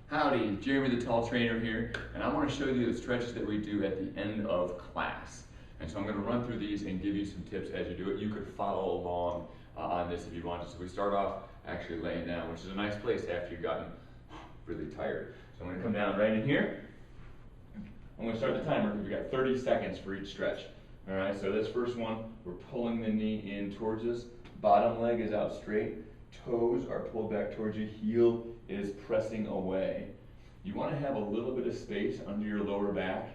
Howdy, Jeremy the Tall Trainer here, and I want to show you the stretches that we do at the end of class. And so I'm going to run through these and give you some tips as you do it. You could follow along on this if you wanted. So we start off actually laying down, which is a nice place after you've gotten really tired. So I'm going to come down right in here. I'm going to start the timer because we've got 30 seconds for each stretch. All right, so this first one, we're pulling the knee in towards us. Bottom leg is out straight. Toes are pulled back towards you. Heel is pressing away. You want to have a little bit of space under your lower back.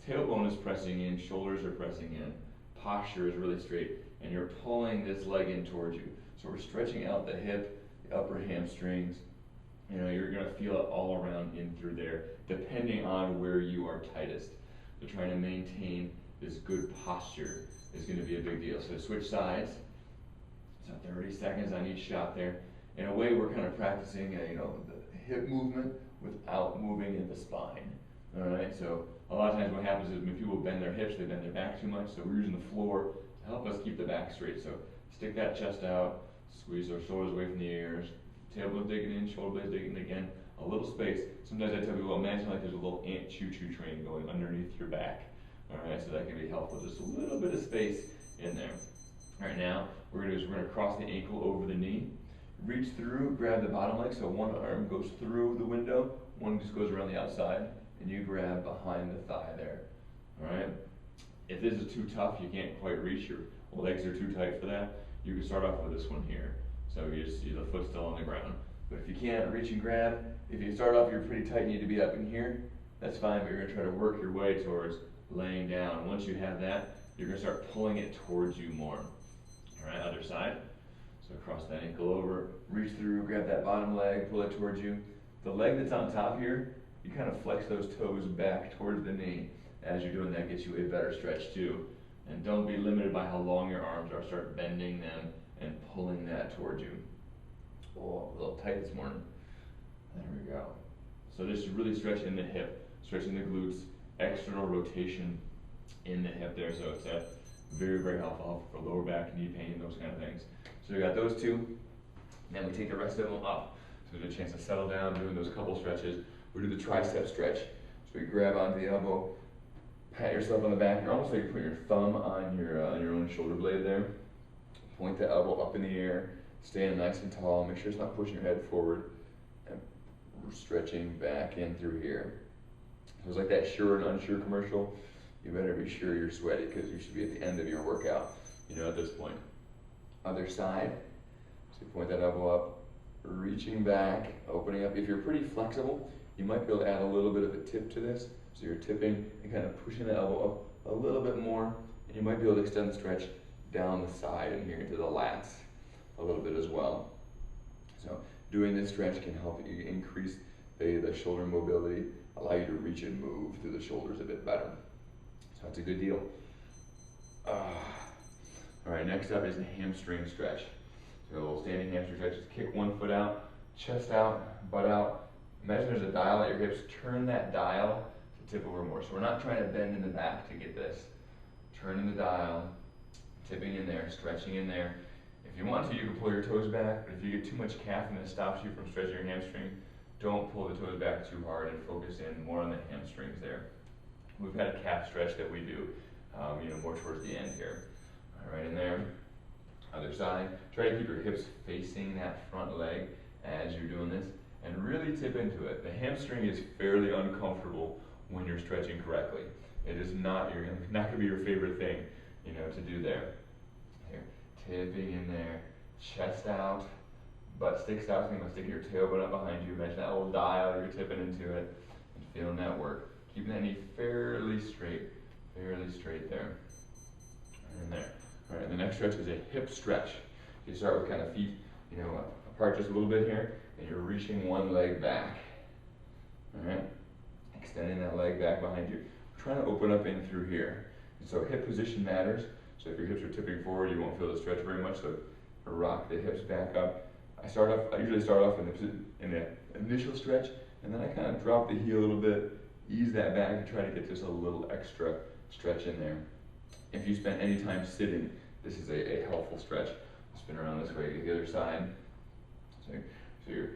Tailbone is pressing in, shoulders are pressing in. Posture is really straight, and you're pulling this leg in towards you. So we're stretching out the hip, the upper hamstrings. You know, you're going to feel it all around in through there, depending on where you are tightest. So trying to maintain this good posture is going to be a big deal. So switch sides. So 30 seconds on each shot there. In a way, we're kind of practicing, the hip movement without moving in the spine. All right. So a lot of times, what happens is when people bend their hips, they bend their back too much. So we're using the floor to help us keep the back straight. So stick that chest out, squeeze our shoulders away from the ears, tailbone digging in, shoulder blades digging in again. A little space. Sometimes I tell people, imagine like there's a little ant choo-choo train going underneath your back. All right. So that can be helpful. Just a little bit of space in there. All right, now we're gonna cross the ankle over the knee, reach through, grab the bottom leg, so one arm goes through the window, one just goes around the outside, and you grab behind the thigh there. All right. If this is too tough, you can't quite reach, your legs are too tight for that, you can start off with this one here. So you just see the foot still on the ground. But if you can't reach and grab, if you start off, you're pretty tight, you need to be up in here, that's fine, but you're gonna try to work your way towards laying down. Once you have that, you're gonna start pulling it towards you more. All right, other side. So cross that ankle over, reach through, grab that bottom leg, pull it towards you. The leg that's on top here, you kind of flex those toes back towards the knee. As you're doing that, gets you a better stretch too. And don't be limited by how long your arms are. Start bending them and pulling that towards you. Oh, a little tight this morning. There we go. So this is really stretching the hip, stretching the glutes, external rotation in the hip there. So it's very, very helpful for lower back, knee pain, those kind of things. So we got those two. Then we take the rest of them up. So there's a chance to settle down doing those couple stretches. We do the tricep stretch. So we grab onto the elbow, pat yourself on the back. You're almost like you're putting your thumb on your own shoulder blade there. Point the elbow up in the air, staying nice and tall. Make sure it's not pushing your head forward. And we're stretching back in through here. So it's like that Sure and Unsure commercial. You better be sure you're sweaty because you should be at the end of your workout, at this point. Other side, so you point that elbow up, reaching back, opening up. If you're pretty flexible, you might be able to add a little bit of a tip to this. So you're tipping and kind of pushing the elbow up a little bit more, and you might be able to extend the stretch down the side and here into the lats a little bit as well. So doing this stretch can help you increase the shoulder mobility, allow you to reach and move through the shoulders a bit better. So that's a good deal. All right, next up is the hamstring stretch. So a little standing hamstring stretch. Just kick one foot out, chest out, butt out. Imagine there's a dial at your hips. Turn that dial to tip over more. So we're not trying to bend in the back to get this. Turning the dial, tipping in there, stretching in there. If you want to, you can pull your toes back, but if you get too much calf and it stops you from stretching your hamstring, don't pull the toes back too hard and focus in more on the hamstrings there. We've got a calf stretch that we do, more towards the end here. All right, in there. Other side. Try to keep your hips facing that front leg as you're doing this, and really tip into it. The hamstring is fairly uncomfortable when you're stretching correctly. It is not going to be your favorite thing, to do there. Here, tipping in there, chest out, butt sticks out. So you're going to stick your tailbone up behind you. Imagine that little dial. You're tipping into it and feeling that work. Keeping that knee fairly straight there. And there. All right, the next stretch is a hip stretch. You start with kind of feet, apart just a little bit here, and you're reaching one leg back. All right, extending that leg back behind you. We're trying to open up in through here. And so hip position matters. So if your hips are tipping forward, you won't feel the stretch very much. So rock the hips back up. I usually start off in the initial stretch, and then I kind of drop the heel a little bit, ease that back, and try to get just a little extra stretch in there. If you spend any time sitting, this is a helpful stretch. Spin around this way, get the other side. So you're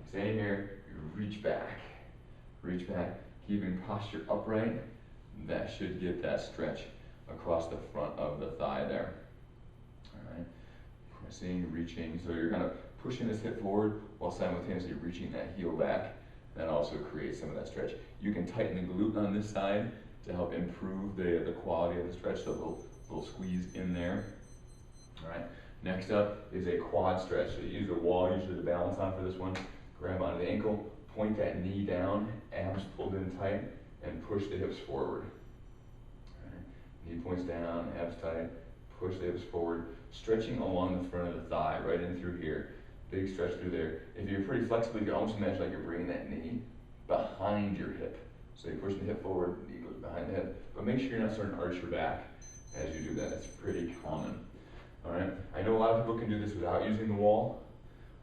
standing here, you're reach back, keeping posture upright. That should get that stretch across the front of the thigh there. All right, pressing, reaching, so you're kind of pushing this hip forward while simultaneously reaching that heel back. That also creates some of that stretch. You can tighten the glute on this side to help improve the quality of the stretch, so a little squeeze in there. All right, next up is a quad stretch. So you use the wall usually to balance on for this one. Grab onto the ankle, point that knee down, abs pulled in tight, and push the hips forward. All right. Knee points down, abs tight, push the hips forward, stretching along the front of the thigh, right in through here. Big stretch through there. If you're pretty flexible, you can almost imagine like you're bringing that knee behind your hip. So you're pushing the hip forward, knee goes behind the hip. But make sure you're not starting to arch your back as you do that. That's pretty common. All right. I know a lot of people can do this without using the wall,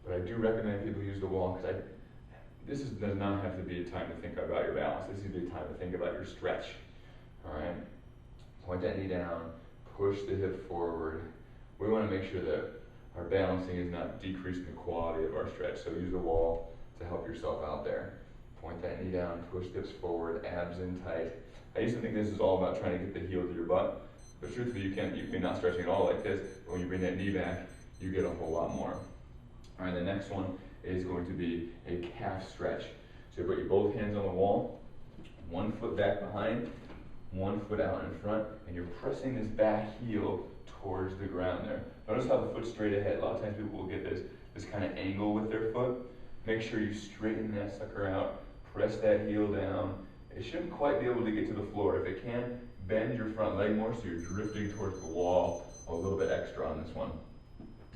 but I do recommend people use the wall because does not have to be a time to think about your balance. This is a time to think about your stretch. All right. Point that knee down, push the hip forward. We want to make sure that our balancing is not decreasing the quality of our stretch. So use the wall to help yourself out there. Point that knee down, push the hips forward, abs in tight. I used to think this is all about trying to get the heel to your butt, but truthfully you can not stretching at all like this. When you bring that knee back, you get a whole lot more. All right, the next one is going to be a calf stretch. So you put your both hands on the wall, one foot back behind, one foot out in front, and you're pressing this back heel towards the ground there. Notice how the foot's straight ahead. A lot of times people will get this kind of angle with their foot. Make sure you straighten that sucker out, press that heel down. It shouldn't quite be able to get to the floor. If it can, bend your front leg more so you're drifting towards the wall a little bit extra on this one.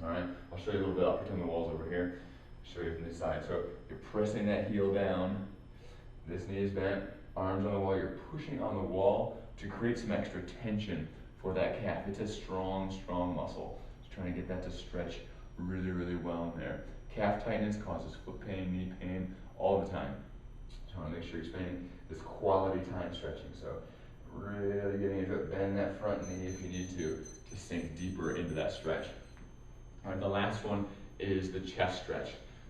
All right, I'll show you a little bit. I'll pretend the wall's over here. Show you from this side. So you're pressing that heel down. This knee is bent, arms on the wall. You're pushing on the wall to create some extra tension for that calf. It's a strong, strong muscle. Just trying to get that to stretch really, really well in there. Calf tightness causes foot pain, knee pain all the time. So I want to make sure you're spending this quality time stretching. So really getting into it. Bend that front knee if you need to sink deeper into that stretch. All right, the last one is the chest stretch.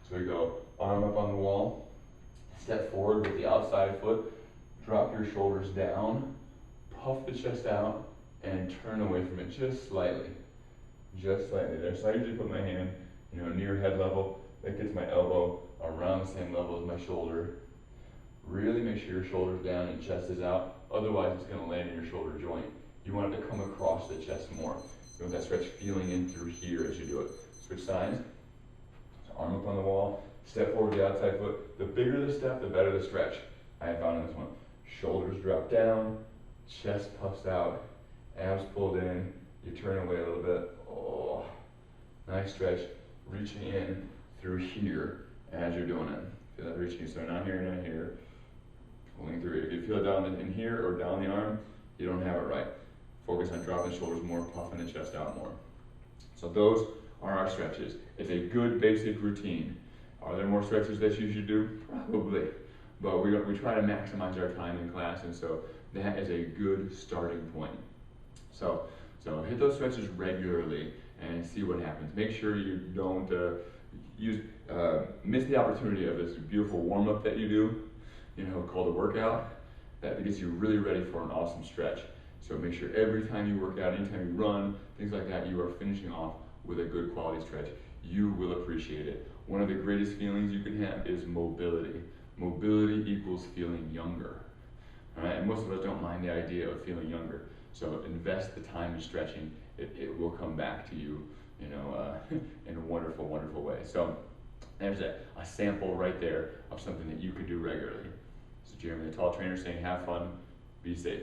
So we go arm up on the wall, step forward with the outside foot, drop your shoulders down, puff the chest out, and turn away from it just slightly. Just slightly there. So I usually put my hand, near head level. That gets my elbow around the same level as my shoulder. Really make sure your shoulder's down and chest is out. Otherwise, it's going to land in your shoulder joint. You want it to come across the chest more. You want that stretch feeling in through here as you do it. Switch sides. So arm up on the wall. Step forward the outside foot. The bigger the step, the better the stretch. I have found in this one. Shoulders drop down. Chest puffs out. Abs pulled in. You turn away a little bit. Oh, nice stretch. Reaching in through here as you're doing it. Feel that reaching. So not here, not here. Pulling through. If you feel it down in here or down the arm, you don't have it right. Focus on dropping the shoulders more, puffing the chest out more. So those are our stretches. It's a good basic routine. Are there more stretches that you should do? Probably. But we try to maximize our time in class, and so that is a good starting point. So hit those stretches regularly and see what happens. Make sure you don't miss the opportunity of this beautiful warm-up that you do, called a workout, that gets you really ready for an awesome stretch. So make sure every time you work out, anytime you run, things like that, you are finishing off with a good quality stretch. You will appreciate it. One of the greatest feelings you can have is mobility. Mobility equals feeling younger. All right? And most of us don't mind the idea of feeling younger. So invest the time in stretching. It will come back to you, in a wonderful, wonderful way. So there's a sample right there of something that you could do regularly. So Jeremy, the Tall Trainer, saying have fun, be safe.